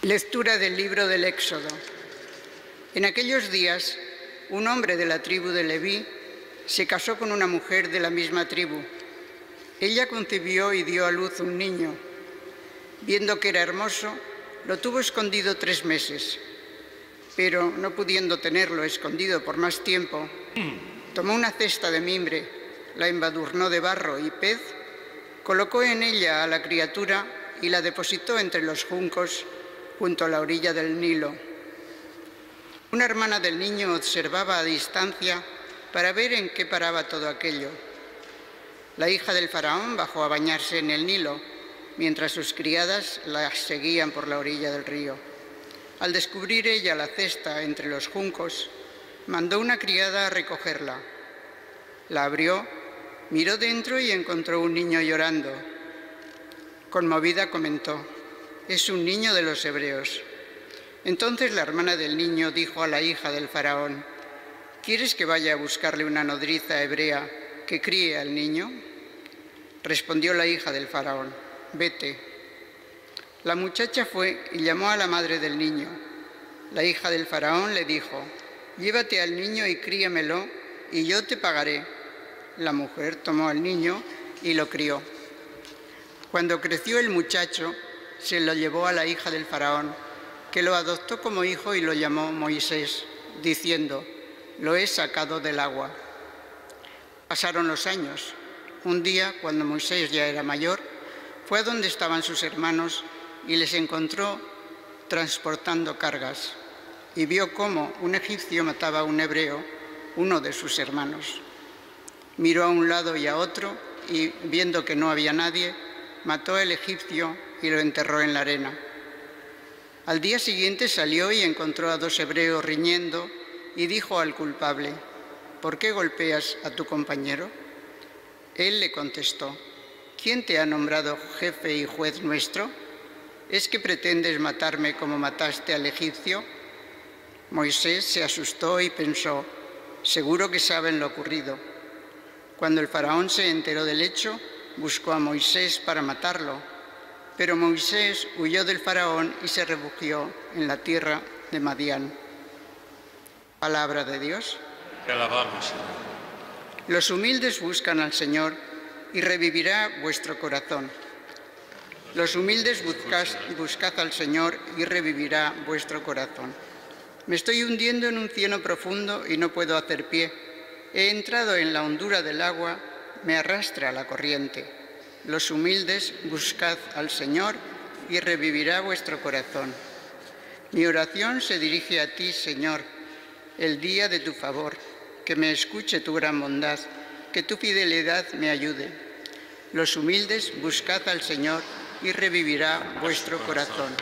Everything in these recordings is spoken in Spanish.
Lectura del libro del Éxodo. En aquellos días, un hombre de la tribu de Leví se casó con una mujer de la misma tribu. Ella concibió y dio a luz un niño. Viendo que era hermoso, lo tuvo escondido 3 meses. Pero, no pudiendo tenerlo escondido por más tiempo, tomó una cesta de mimbre, la embadurnó de barro y pez, colocó en ella a la criatura y la depositó entre los juncos junto a la orilla del Nilo. Una hermana del niño observaba a distancia para ver en qué paraba todo aquello. La hija del faraón bajó a bañarse en el Nilo, mientras sus criadas la seguían por la orilla del río. Al descubrir ella la cesta entre los juncos, mandó una criada a recogerla. La abrió, miró dentro y encontró un niño llorando. Conmovida comentó: «Es un niño de los hebreos». Entonces la hermana del niño dijo a la hija del faraón: «¿Quieres que vaya a buscarle una nodriza hebrea que críe al niño?». Respondió la hija del faraón: «Vete». La muchacha fue y llamó a la madre del niño. La hija del faraón le dijo: «Llévate al niño y críamelo, y yo te pagaré». La mujer tomó al niño y lo crió. Cuando creció el muchacho, se lo llevó a la hija del faraón, que lo adoptó como hijo y lo llamó Moisés, diciendo: «Lo he sacado del agua». Pasaron los años. Un día, cuando Moisés ya era mayor, fue a donde estaban sus hermanos y les encontró transportando cargas, y vio cómo un egipcio mataba a un hebreo, uno de sus hermanos. Miró a un lado y a otro, y viendo que no había nadie, mató al egipcio y lo enterró en la arena. Al día siguiente salió y encontró a 2 hebreos riñendo y dijo al culpable: «¿Por qué golpeas a tu compañero?». Él le contestó: «¿Quién te ha nombrado jefe y juez nuestro? ¿Es que pretendes matarme como mataste al egipcio?». Moisés se asustó y pensó: «Seguro que saben lo ocurrido». Cuando el faraón se enteró del hecho, buscó a Moisés para matarlo, pero Moisés huyó del faraón y se refugió en la tierra de Madián. Palabra de Dios. Te alabamos, Señor. Los humildes buscan al Señor y revivirá vuestro corazón. Los humildes buscad al Señor y revivirá vuestro corazón. Me estoy hundiendo en un cieno profundo y no puedo hacer pie. He entrado en la hondura del agua, me arrastra la corriente. Los humildes buscad al Señor y revivirá vuestro corazón. Mi oración se dirige a ti, Señor, el día de tu favor. Que me escuche tu gran bondad, que tu fidelidad me ayude. Los humildes buscad al Señor y revivirá vuestro corazón.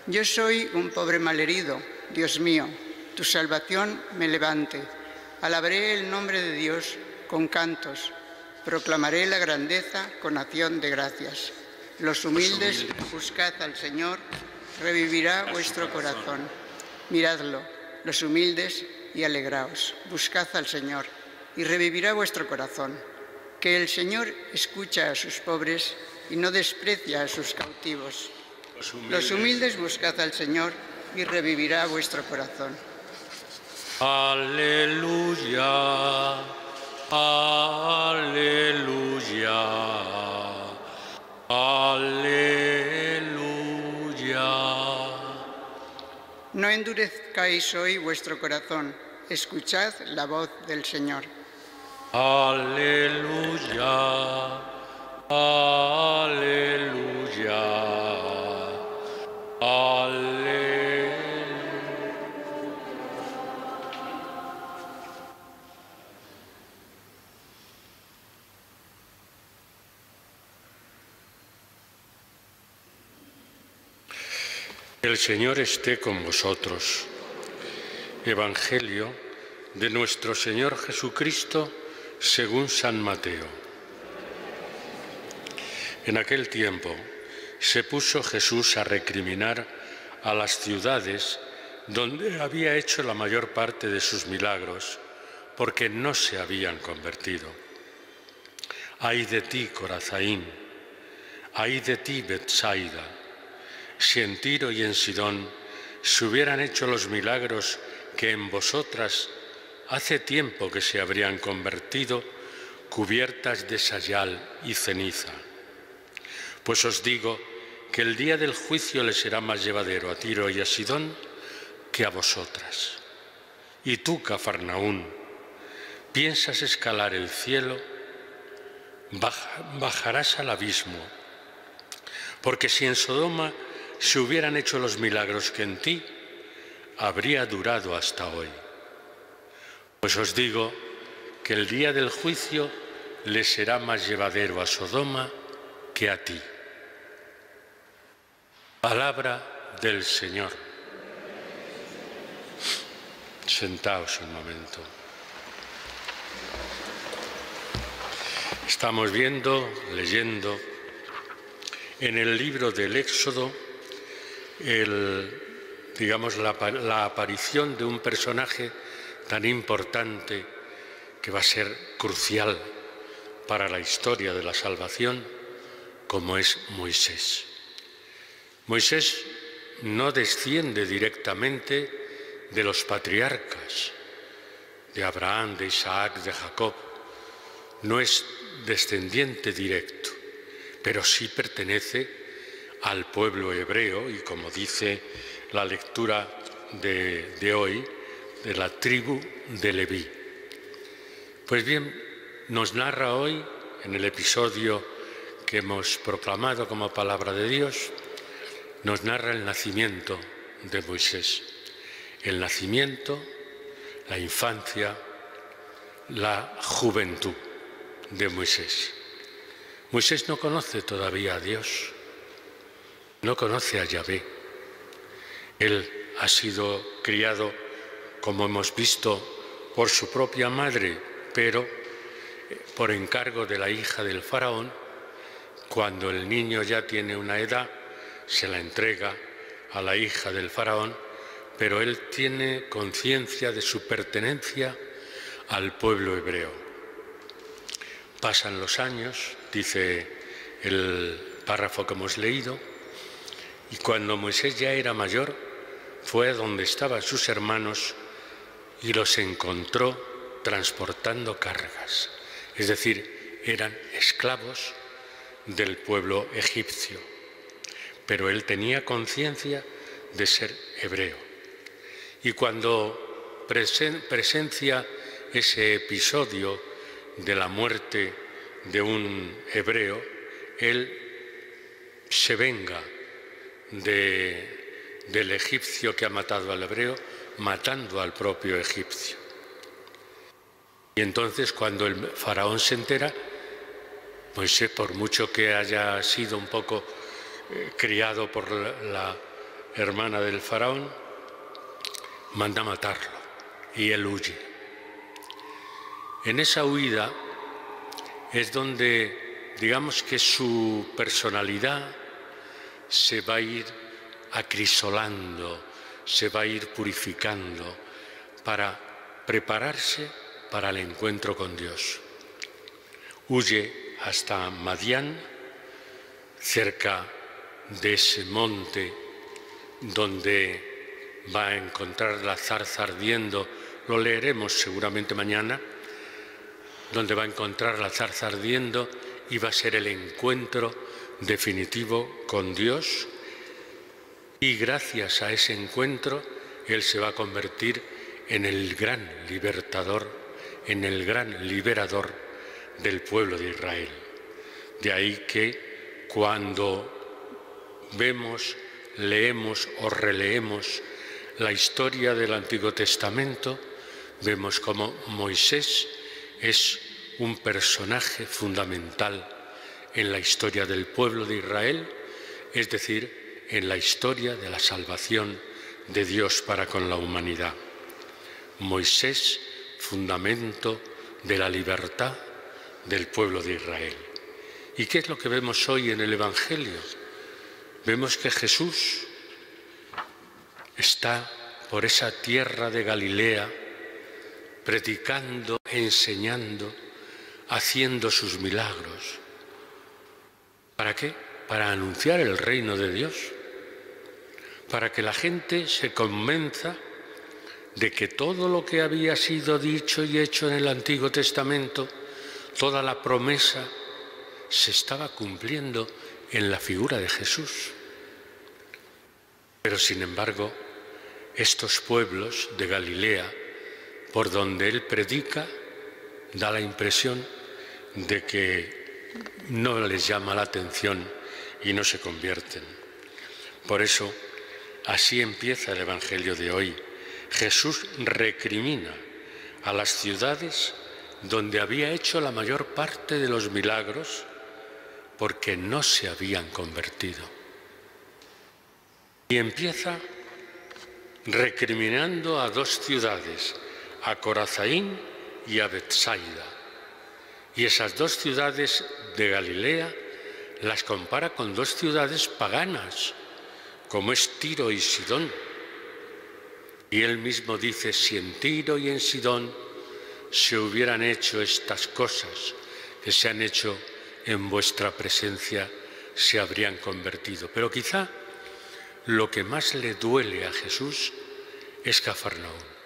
Yo soy un pobre malherido, Dios mío, tu salvación me levante. Alabaré el nombre de Dios con cantos, proclamaré la grandeza con acción de gracias. Los humildes buscad al Señor, revivirá vuestro corazón. Miradlo, los humildes, y alegraos. Buscad al Señor y revivirá vuestro corazón. Que el Señor escucha a sus pobres y no desprecia a sus cautivos. Los humildes buscad al Señor y revivirá vuestro corazón. Aleluya, aleluya, aleluya. No endurezcáis hoy vuestro corazón, escuchad la voz del Señor. Aleluya, aleluya, aleluya. El Señor esté con vosotros. Evangelio de nuestro Señor Jesucristo según San Mateo. En aquel tiempo se puso Jesús a recriminar a las ciudades donde había hecho la mayor parte de sus milagros, porque no se habían convertido. ¡Ay de ti, Corazaín! ¡Ay de ti, Betsaida! Si en Tiro y en Sidón se hubieran hecho los milagros que en vosotras hace tiempo que se habrían convertido, cubiertas de sayal y ceniza. Pues os digo que el día del juicio le será más llevadero a Tiro y a Sidón que a vosotras. Y tú, Cafarnaún, ¿piensas escalar el cielo? Bajarás al abismo. Porque si en Sodoma se hubieran hecho los milagros que en ti, habría durado hasta hoy. Pues os digo que el día del juicio le será más llevadero a Sodoma que a ti. Palabra del Señor. Sentaos un momento. Estamos leyendo en el libro del Éxodo la aparición de un personaje tan importante que va a ser crucial para la historia de la salvación, como es Moisés. Moisés no desciende directamente de los patriarcas, de Abraham, de Isaac, de Jacob. No es descendiente directo, pero sí pertenece al pueblo hebreo y, como dice la lectura de hoy, de la tribu de Leví. Pues bien, nos narra hoy, en el episodio que hemos proclamado como palabra de Dios, nos narra el nacimiento de Moisés. El nacimiento, la infancia, la juventud de Moisés. Moisés no conoce todavía a Dios, no conoce a Yahvé. Él ha sido criado, como hemos visto, por su propia madre, pero por encargo de la hija del faraón. Cuando el niño ya tiene una edad, se la entrega a la hija del faraón, pero él tiene conciencia de su pertenencia al pueblo hebreo. Pasan los años, dice el párrafo que hemos leído, y cuando Moisés ya era mayor, fue a donde estaban sus hermanos y los encontró transportando cargas. Es decir, eran esclavos del pueblo egipcio, pero él tenía conciencia de ser hebreo. Y cuando presencia ese episodio de la muerte de un hebreo, él se venga del egipcio que ha matado al hebreo, matando al propio egipcio. Y entonces, cuando el faraón se entera, Moisés, por mucho que haya sido un poco criado por la hermana del faraón, manda matarlo y él huye. En esa huida es donde, digamos que su personalidad se va a ir acrisolando, se va a ir purificando para prepararse para el encuentro con Dios. Huye hasta Madián, cerca de ese monte donde va a encontrar la zarza ardiendo, lo leeremos seguramente mañana, donde va a encontrar la zarza ardiendo y va a ser el encuentro definitivo con Dios, y gracias a ese encuentro él se va a convertir en el gran libertador, en el gran liberador del pueblo de Israel. De ahí que cuando vemos, leemos o releemos la historia del Antiguo Testamento, vemos cómo Moisés es un personaje fundamental en la historia del pueblo de Israel, es decir, en la historia de la salvación de Dios para con la humanidad. Moisés, fundamento de la libertad del pueblo de Israel. ¿Y qué es lo que vemos hoy en el Evangelio? Vemos que Jesús está por esa tierra de Galilea, predicando, enseñando, haciendo sus milagros. ¿Para qué? Para anunciar el reino de Dios. para que la gente se convenza de que todo lo que había sido dicho y hecho en el Antiguo Testamento, toda la promesa, se estaba cumpliendo en la figura de Jesús. Pero sin embargo, estos pueblos de Galilea, por donde él predica, da la impresión de que no les llama la atención y no se convierten. Por eso, así empieza el Evangelio de hoy. Jesús recrimina a las ciudades donde había hecho la mayor parte de los milagros porque no se habían convertido. Y empieza recriminando a dos ciudades, a Corazaín y a Betsaida. Y esas dos ciudades de Galilea las compara con dos ciudades paganas, como es Tiro y Sidón. Y él mismo dice, si en Tiro y en Sidón se hubieran hecho estas cosas que se han hecho en vuestra presencia, se habrían convertido. Pero quizá lo que más le duele a Jesús es Cafarnaún.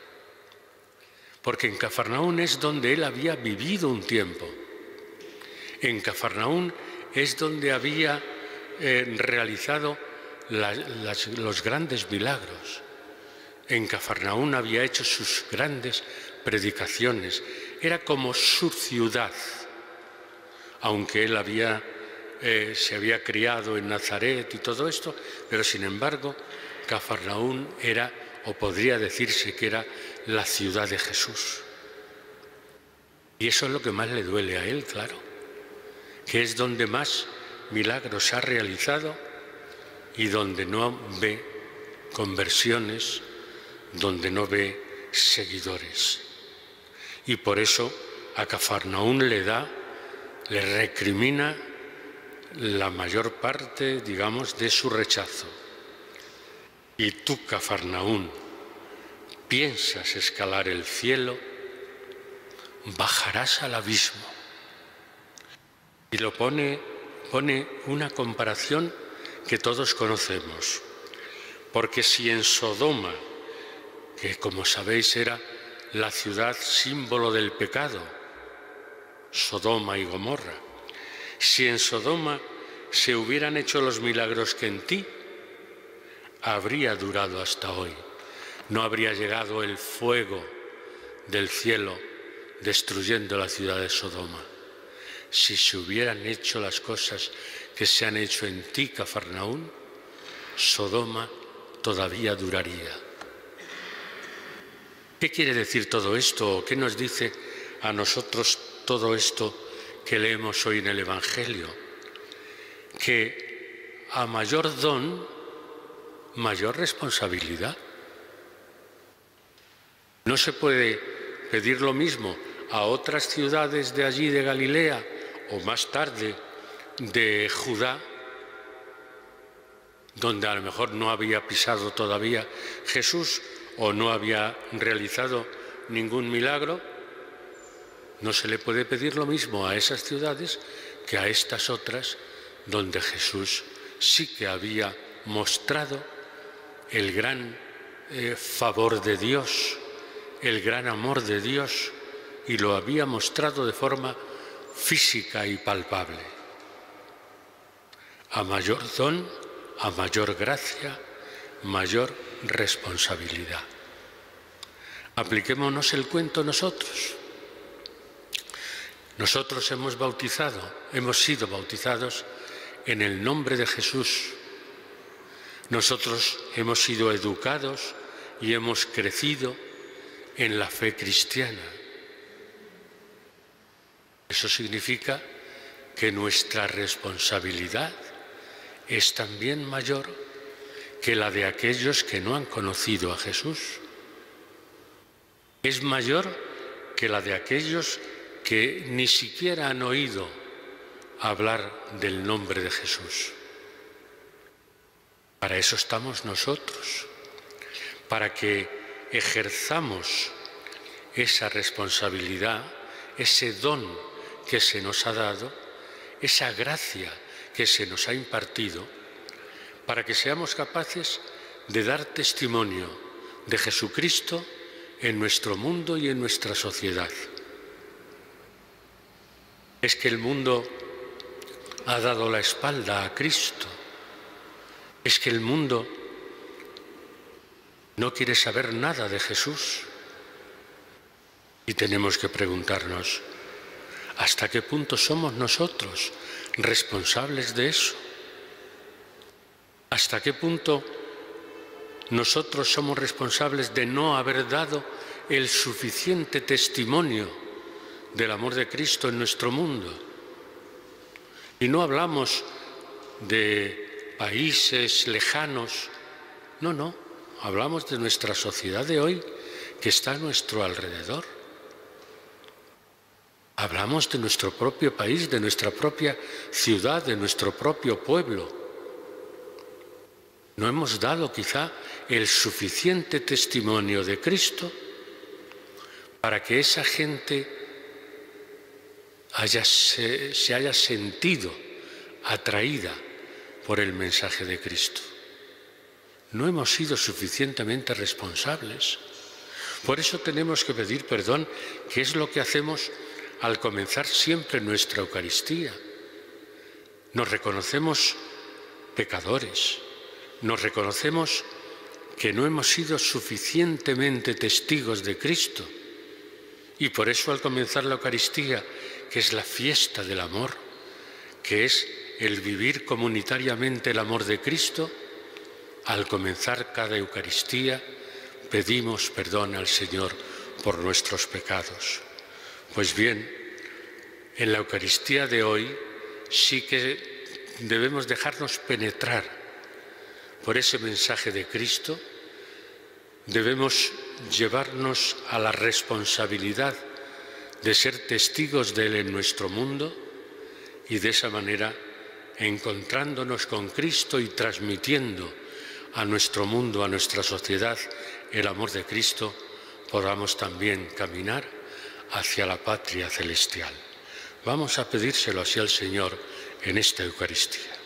Porque en Cafarnaún es donde él había vivido un tiempo. En Cafarnaún es donde había realizado los grandes milagros. En Cafarnaún había hecho sus grandes predicaciones. Era como su ciudad, aunque él se había criado en Nazaret y todo esto, pero sin embargo Cafarnaún era, o podría decirse que era, la ciudad de Jesús. Y eso es lo que más le duele a él, claro, que es donde más milagros ha realizado y donde no ve conversiones, donde no ve seguidores. Y por eso a Cafarnaún le recrimina la mayor parte, digamos, de su rechazo. Y tú, Cafarnaún, piensas escalar el cielo, bajarás al abismo. Y lo pone una comparación que todos conocemos. Porque si en Sodoma, que como sabéis era la ciudad símbolo del pecado, Sodoma y Gomorra, si en Sodoma se hubieran hecho los milagros que en ti, habría durado hasta hoy. No habría llegado el fuego del cielo destruyendo la ciudad de Sodoma. Si se hubieran hecho las cosas que se han hecho en ti, Cafarnaún, Sodoma todavía duraría. ¿Qué quiere decir todo esto? ¿Qué nos dice a nosotros todo esto que leemos hoy en el Evangelio? Que a mayor don, mayor responsabilidad. No se puede pedir lo mismo a otras ciudades de allí de Galilea o más tarde de Judá, donde a lo mejor no había pisado todavía Jesús o no había realizado ningún milagro. No se le puede pedir lo mismo a esas ciudades que a estas otras donde Jesús sí que había mostrado el gran favor de Dios, el gran amor de Dios, y lo había mostrado de forma física y palpable. A mayor don, a mayor gracia, mayor responsabilidad. Apliquémonos el cuento nosotros. Nosotros hemos sido bautizados en el nombre de Jesús. Nosotros hemos sido educados y hemos crecido en la fe cristiana. Eso significa que nuestra responsabilidad es también mayor que la de aquellos que no han conocido a Jesús. Es mayor que la de aquellos que ni siquiera han oído hablar del nombre de Jesús. Para eso estamos nosotros, para que ejerzamos esa responsabilidad, ese don que se nos ha dado, esa gracia que se nos ha impartido, para que seamos capaces de dar testimonio de Jesucristo en nuestro mundo y en nuestra sociedad. Es que el mundo ha dado la espalda a Cristo. Es que el mundo no quiere saber nada de Jesús. Y tenemos que preguntarnos, ¿hasta qué punto somos nosotros responsables de eso? ¿Hasta qué punto nosotros somos responsables de no haber dado el suficiente testimonio del amor de Cristo en nuestro mundo? Y no hablamos de países lejanos, no, hablamos de nuestra sociedad de hoy que está a nuestro alrededor. Hablamos de nuestro propio país, de nuestra propia ciudad, de nuestro propio pueblo. ¿No hemos dado quizá el suficiente testimonio de Cristo para que esa gente se haya sentido atraída por el mensaje de Cristo? No hemos sido suficientemente responsables. Por eso tenemos que pedir perdón, que es lo que hacemos al comenzar siempre nuestra Eucaristía. Nos reconocemos pecadores, nos reconocemos que no hemos sido suficientemente testigos de Cristo. Y por eso al comenzar la Eucaristía, que es la fiesta del amor, que es el vivir comunitariamente el amor de Cristo, al comenzar cada Eucaristía pedimos perdón al Señor por nuestros pecados. Pues bien, en la Eucaristía de hoy sí que debemos dejarnos penetrar por ese mensaje de Cristo, debemos llevarnos a la responsabilidad de ser testigos de Él en nuestro mundo y de esa manera, encontrándonos con Cristo y transmitiendo a nuestro mundo, a nuestra sociedad, el amor de Cristo, podamos también caminar hacia la patria celestial. Vamos a pedírselo así al Señor en esta Eucaristía.